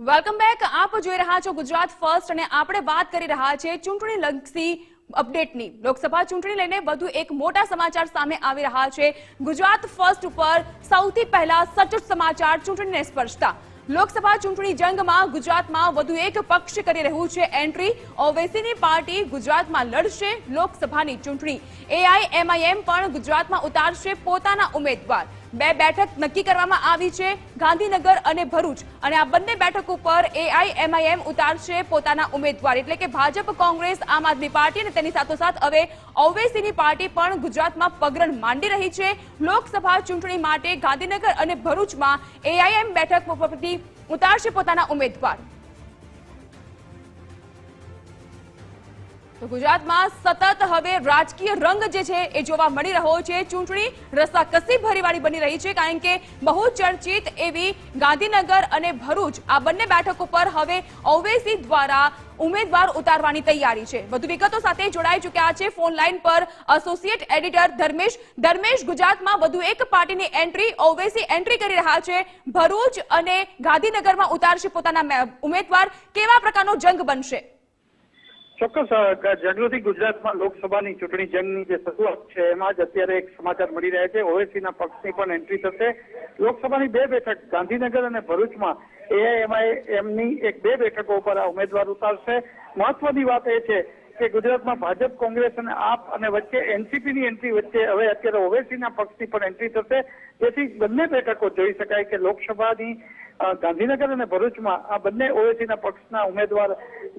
Welcome back. આપ જોઈ રહ્યા છો ગુજરાત ફર્સ્ટ અને આપણે વાત કરી રહ્યા છીએ ચૂંટણી લક્ષી અપડેટની. લોકસભા ચૂંટણી લઈને વધુ એક મોટા સમાચાર સામે આવી રહ્યા છે. ગુજરાત ફર્સ્ટ ઉપર સૌથી પહેલા સચોટ સમાચાર ચૂંટણીને સ્પર્શતા. લોકસભા ચૂંટણી જંગમાં ગુજરાતમાં વધુ એક પક્ષ કરી રહ્યું છે એન્ટ્રી. ઓવેસીની પાર્ટી ગુજરાતમાં લડશે લોકસભાની ચૂંટણી. એઆઈએમઆઈએમ પણ ગુજરાતમાં ઉતારશે પોતાના ઉમેદવાર. બે બેઠક નક્કી કરવામાં આવી છે, ગાંધીનગર અને ભરૂચ, અને આ બંને બેઠક ઉપર એઆઈએમઆઈએમ ઉતારશે પોતાના ઉમેદવાર. એટલે કે ભાજપ, કોંગ્રેસ, આમ આદમી પાર્ટી અને તેની સાથોસાથ હવે ઓવેસીની પાર્ટી પણ ગુજરાતમાં પગરણ માંડી રહી છે. લોકસભા ચૂંટણી માટે ગાંધીનગર અને ભરૂચમાં એઆઈએમ બેઠક પરથી ઉતારશે પોતાના ઉમેદવાર. તો ગુજરાતમાં સતત હવે રાજકીય રંગ જે છે એ જોવા મળી રહ્યો છે. ચૂંટણી રસાકસી ભરીવાળી બની રહી છે, કારણ કે બહુ ચર્ચિત એવી ગાંધીનગર અને ભરૂચ આ બંને બેઠક ઉપર હવે ઓવેસી દ્વારા ઉમેદવાર ઉતારવાની તૈયારી છે. વધુ વિગતો સાથે જોડાઈ ચૂક્યા છે ફોન લાઈન પર એસોસિએટ એડિટર ધર્મેશ. ગુજરાતમાં વધુ એક પાર્ટીની એન્ટ્રી, ઓવેસી એન્ટ્રી કરી રહ્યા છે. ભરૂચ અને ગાંધીનગરમાં ઉતારશે પોતાના ઉમેદવાર. કેવા પ્રકારનો જંગ બનશે? ચોક્કસ જાગૃતિ, ગુજરાતમાં લોકસભાની ચૂંટણી જંગની જે શરૂઆત છે એમાં જ અત્યારે એક સમાચાર મળી રહ્યા છે. ઓવેસીના પક્ષની પણ એન્ટ્રી થશે. લોકસભાની બે બેઠક ગાંધીનગર અને ભરૂચમાં એઆઈએમઆઈએમની એક બે બેઠકો ઉપર આ ઉમેદવાર ઉતારશે. મહત્વની વાત એ છે કે ગુજરાતમાં ભાજપ, કોંગ્રેસ અને આપ અને વચ્ચે એનસીપીની એન્ટ્રી વચ્ચે હવે અત્યારે ઓવેસીના પક્ષની પણ એન્ટ્રી થશે. જેથી બંને બેઠકો જોઈ શકાય કે લોકસભાની ગાંધીનગર અને ભરૂચમાં આ બંને ઓવેસીના પક્ષના ઉમેદવાર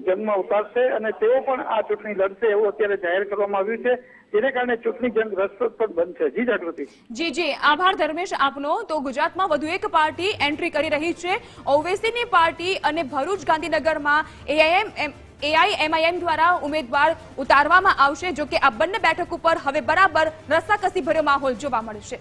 જંગમાં ઉતારશે અને તેઓ પણ આ ચૂંટણી લડશે એવું અત્યારે જાહેર કરવામાં આવ્યું છે. જેને કારણે ચૂંટણી જંગ રસપ્રદ પણ બનશે. જી જાગૃતિ. જી આભાર ધર્મેશ આપનો. તો ગુજરાતમાં વધુ એક પાર્ટી એન્ટ્રી કરી રહી છે, ઓવેસીની પાર્ટી, અને ભરૂચ, ગાંધીનગરમાં એઆઈએમઆઈએમ દ્વારા ઉમેદવાર ઉતારવામાં આવશે. જો કે આ બંને બેઠક ઉપર હવે બરાબર રસાકસી ભર્યો માહોલ જોવા મળશે.